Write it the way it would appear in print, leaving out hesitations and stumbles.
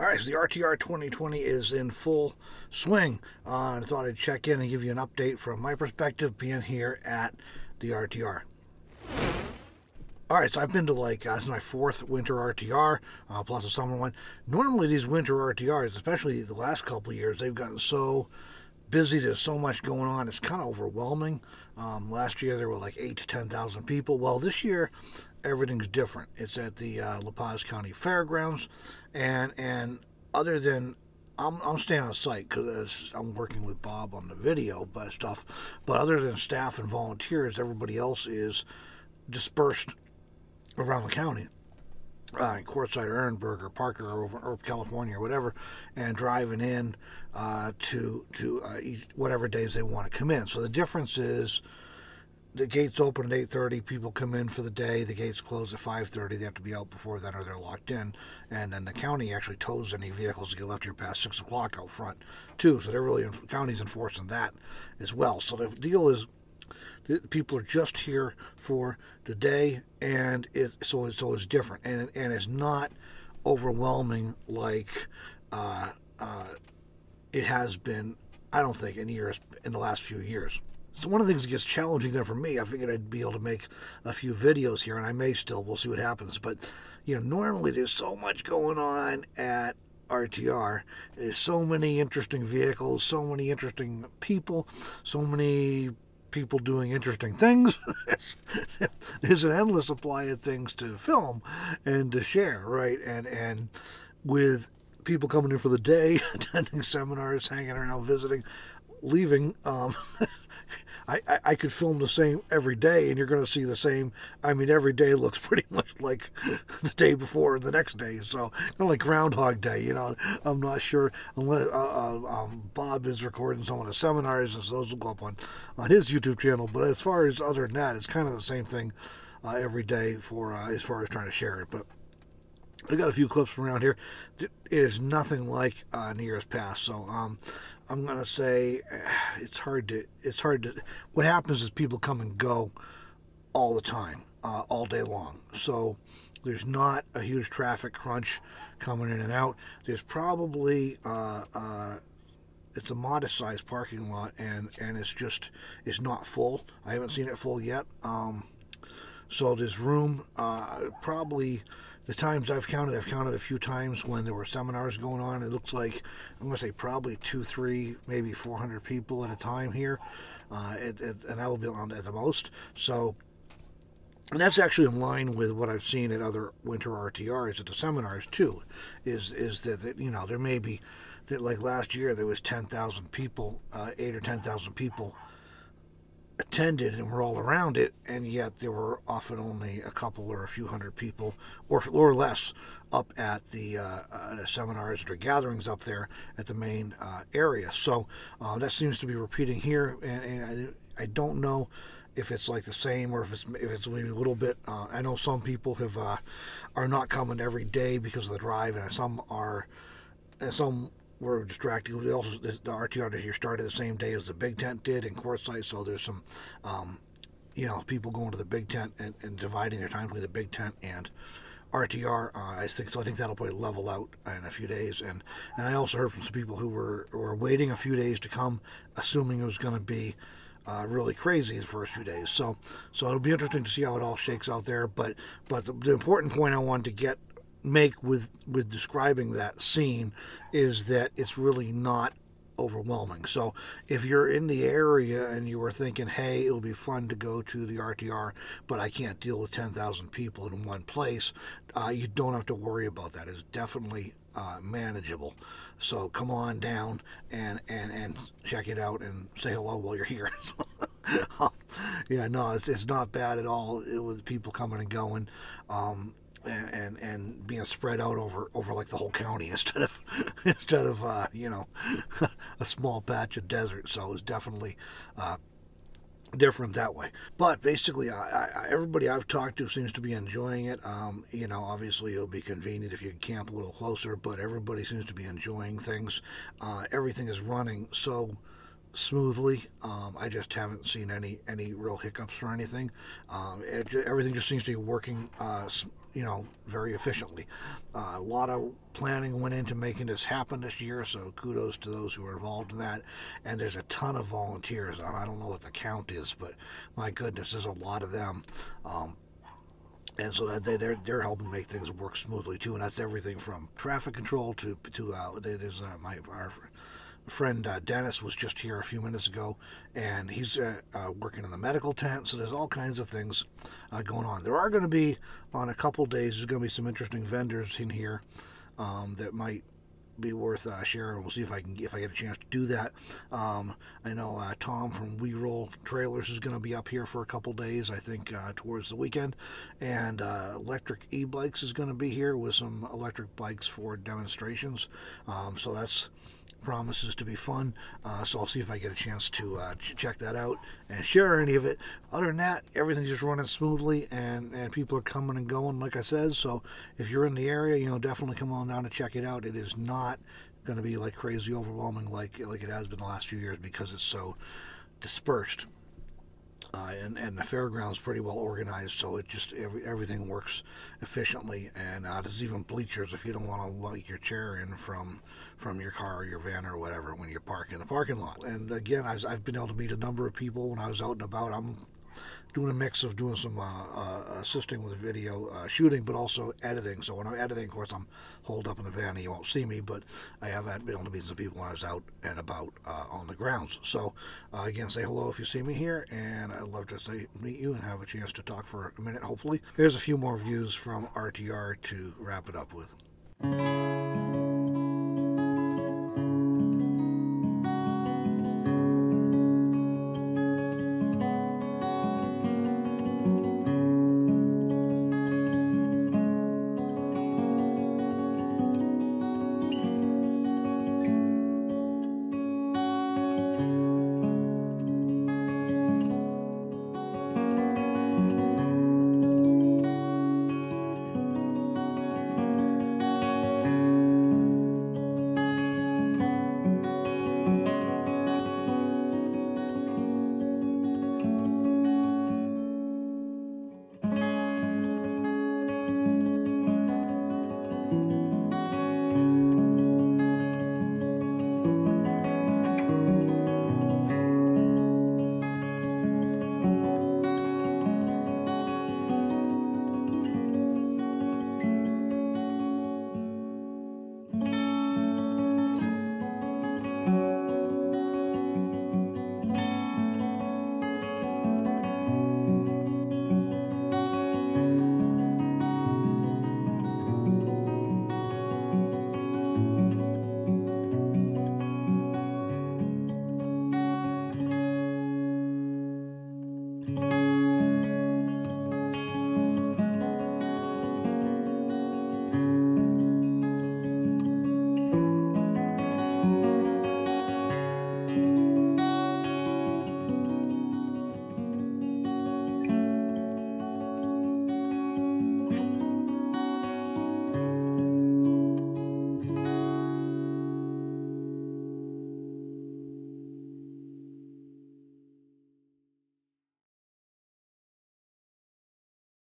All right, so the RTR 2020 is in full swing. I thought I'd check in and give you an update from my perspective being here at the RTR. All right, so I've been to this is my fourth winter RTR, plus a summer one. Normally these winter RTRs, especially the last couple of years, they've gotten so busy. There's so much going on. It's kind of overwhelming. Last year there were like 8,000 to 10,000 people. Well, this year everything's different. It's at the La Paz County Fairgrounds, and other than I'm staying on site because I'm working with Bob on the video stuff. But other than staff and volunteers, everybody else is dispersed around the county. Quartzsite or Ehrenberg or Parker or California or whatever, and driving in to whatever days they want to come in. So the difference is the gates open at 8:30. People come in for the day. The gates close at 5:30. They have to be out before then or they're locked in. And then the county actually tows any vehicles that get left here past 6 o'clock out front too. So they're really county's enforcing that as well. So the deal is, people are just here for the day, and so it's different, and it's not overwhelming like it has been, I don't think, in the last few years. So one of the things that gets challenging there for me, I figured I'd be able to make a few videos here, and I may still. We'll see what happens. But normally there's so much going on at RTR. There's so many interesting vehicles, so many interesting people, so many people doing interesting things. There's an endless supply of things to film and to share, right? And with people coming in for the day, attending seminars, hanging around, visiting, leaving, I could film the same every day, and you're going to see the same. I mean, every day looks pretty much like the day before and the next day. So, kind of like Groundhog Day, I'm not sure unless Bob is recording some of the seminars, and so those will go up on his YouTube channel. But as far as other than that, it's kind of the same thing every day for as far as trying to share it. But I got a few clips from around here. It is nothing like in years past. So I'm gonna say it's hard to. What happens is people come and go all the time, all day long. So there's not a huge traffic crunch coming in and out. There's probably it's a modest sized parking lot, and it's not full. I haven't seen it full yet. So there's room. Probably the times I've counted a few times when there were seminars going on. It looks like, I'm going to say probably 200, 300, maybe 400 people at a time here, and that will be on at the most. So, and that's actually in line with what I've seen at other winter RTRs at the seminars too. Is that there may be, like last year there was 10,000 people, 8 or 10,000 people attended and were all around it, and yet there were often only a couple or a few hundred people or less up at the seminars or gatherings up there at the main area. So that seems to be repeating here, and I don't know if it's like the same or if it's maybe a little bit. I know some people are not coming every day because of the drive, and some were distracted. Also, the RTR this year started the same day as the Big Tent did in Quartzsite, so there's some, people going to the Big Tent and dividing their time between the Big Tent and RTR. I think that'll probably level out in a few days. And I also heard from some people who were waiting a few days to come, assuming it was going to be really crazy the first few days. So it'll be interesting to see how it all shakes out there. But the important point I wanted to make with describing that scene is that it's really not overwhelming. So if you're in the area and you were thinking, hey, it'll be fun to go to the RTR, but I can't deal with 10,000 people in one place, you don't have to worry about that. It's definitely manageable. So come on down and check it out and say hello while you're here. Yeah, no, it's not bad at all with people coming and going. And being spread out over like the whole county instead of a small patch of desert. So it's definitely different that way. But basically, everybody I've talked to seems to be enjoying it. Obviously it'll be convenient if you can camp a little closer, but everybody seems to be enjoying things. Everything is running so smoothly. I just haven't seen any real hiccups or anything. Everything just seems to be working very efficiently. A lot of planning went into making this happen this year, so kudos to those who were involved in that. And there's a ton of volunteers. I don't know what the count is, but my goodness, there's a lot of them. And so that they're helping make things work smoothly too, and that's everything from traffic control to there's our friend Dennis was just here a few minutes ago, and he's working in the medical tent. So there's all kinds of things going on. There are going to be on a couple days. There's going to be some interesting vendors in here that might be worth sharing. We'll see if I get a chance to do that. I know Tom from We Roll Trailers is going to be up here for a couple days, I think towards the weekend, and Electric E-Bikes is going to be here with some electric bikes for demonstrations, so that's promises to be fun. So I'll see if I get a chance to check that out and share any of it. Other than that, everything's just running smoothly, and people are coming and going, like I said. So if you're in the area, definitely come on down to check it out. It is not going to be like crazy overwhelming like it has been the last few years, because it's so dispersed. And the fairground's pretty well organized, so it just everything works efficiently. And there's even bleachers if you don't want to lug your chair in from your car or your van or whatever when you're parking in the parking lot. And again, I've been able to meet a number of people when I was out and about. I'm doing a mix of doing some assisting with video shooting, but also editing. So when I'm editing, of course, I'm holed up in the van and you won't see me, but I have been able to meet some people when I was out and about on the grounds. So again, say hello if you see me here, and I'd love to meet you and have a chance to talk for a minute, hopefully. Here's a few more views from RTR to wrap it up with.